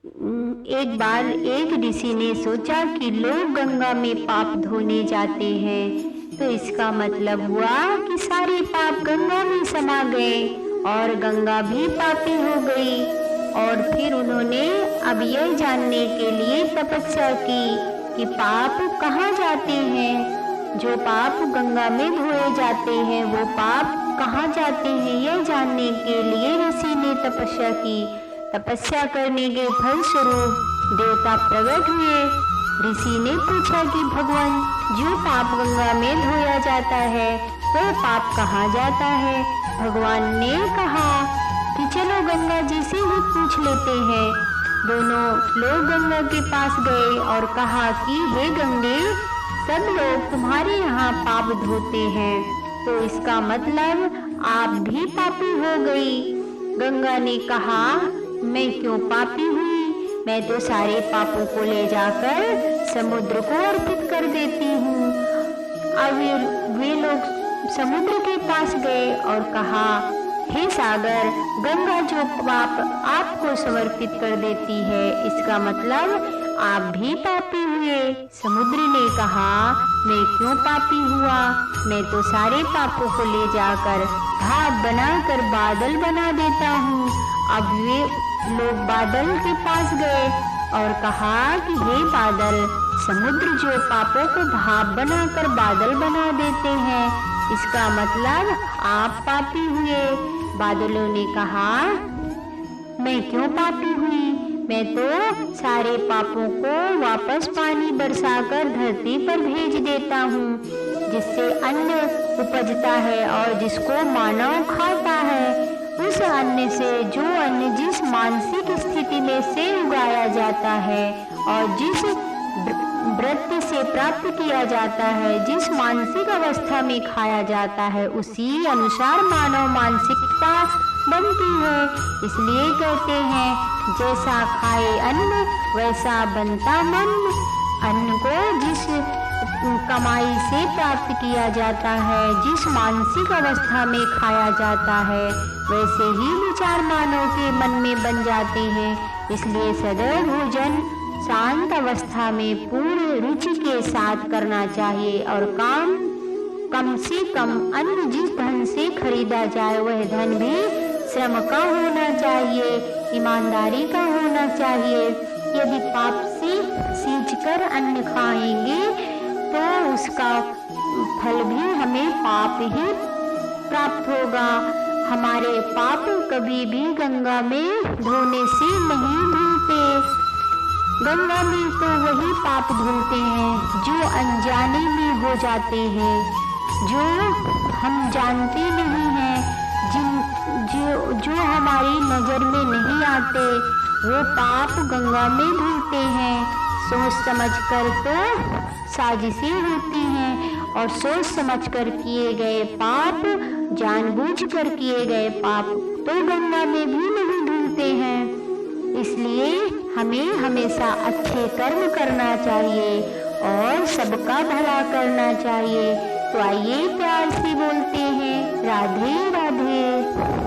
एक बार एक ऋषि ने सोचा कि लोग गंगा में पाप धोने जाते हैं, तो इसका मतलब हुआ कि सारे पाप गंगा में समा गए और गंगा भी पापी हो गई। और फिर उन्होंने अब यह जानने के लिए तपस्या की कि पाप कहाँ जाते हैं। जो पाप गंगा में धोए जाते हैं वो पाप कहाँ जाते हैं, यह जानने के लिए ऋषि ने तपस्या की। तपस्या करने के फलस्वरूप देवता प्रकट हुए। ऋषि ने पूछा कि भगवान, जो पाप गंगा में धोया जाता है वह पाप कहाँ जाता है। भगवान ने कहा कि चलो गंगा जी से ही पूछ लेते हैं। दोनों लोग गंगा के पास गए और कहा कि हे गंगे, सब लोग तुम्हारे यहाँ पाप धोते हैं, तो इसका मतलब आप भी पापी हो गई। गंगा ने कहा, मैं क्यों पापी हुई, मैं तो सारे पापों को ले जाकर समुद्र को अर्पित कर देती हूँ। अब वे लोग समुद्र के पास गए और कहा, हे सागर, गंगा जो पाप आपको समर्पित कर देती है, इसका मतलब आप भी पापी हुए। समुद्र ने कहा, मैं क्यों पापी हुआ, मैं तो सारे पापों को ले जाकर भाप बनाकर बादल बना देता हूँ। अब वे लोग बादल के पास गए और कहा कि हे बादल, समुद्र जो पापों को भाप बनाकर बादल बना देते हैं, इसका मतलब आप पापी हुए। बादलों ने कहा, मैं क्यों पापी हुई, मैं तो सारे पापों को वापस पानी बरसाकर धरती पर भेज देता हूँ, जिससे अन्न उपजता है और जिसको मानव खाता है। उस अन्न से, जो अन्न जिस मानसिक स्थिति में से उगाया जाता है और जिस व्रत से प्राप्त किया जाता है, जिस मानसिक अवस्था में खाया जाता है, उसी अनुसार मानव मानसिकता बनती है। इसलिए कहते हैं, जैसा खाए अन्न वैसा बनता मन। अन्न को जिस कमाई से प्राप्त किया जाता है, जिस मानसिक अवस्था में खाया जाता है, वैसे ही विचार मानव के मन में बन जाते हैं। इसलिए सदैव भोजन शांत अवस्था में पूर्ण रुचि के साथ करना चाहिए और कम से कम अन्न जिस धन से खरीदा जाए वह धन भी श्रम का होना चाहिए, ईमानदारी का होना चाहिए। यदि पाप से सींचकर अन्न खाएंगे तो उसका फल भी हमें पाप ही प्राप्त होगा। हमारे पाप कभी भी गंगा में धोने से नहीं धुलते। गंगा में तो वही पाप धुलते हैं जो अनजाने में हो जाते हैं, जो हम जानते नहीं हैं, जो हमारी नजर में नहीं आते, वो पाप गंगा में धुलते हैं। सोच समझकर तो साजिशें होती हैं और सोच समझकर किए गए पाप, जानबूझकर किए गए पाप तो गंगा में भी नहीं धुलते हैं। इसलिए हमें हमेशा अच्छे कर्म करना चाहिए और सबका भला करना चाहिए। तो आइए प्यार से बोलते हैं, राधे राधे।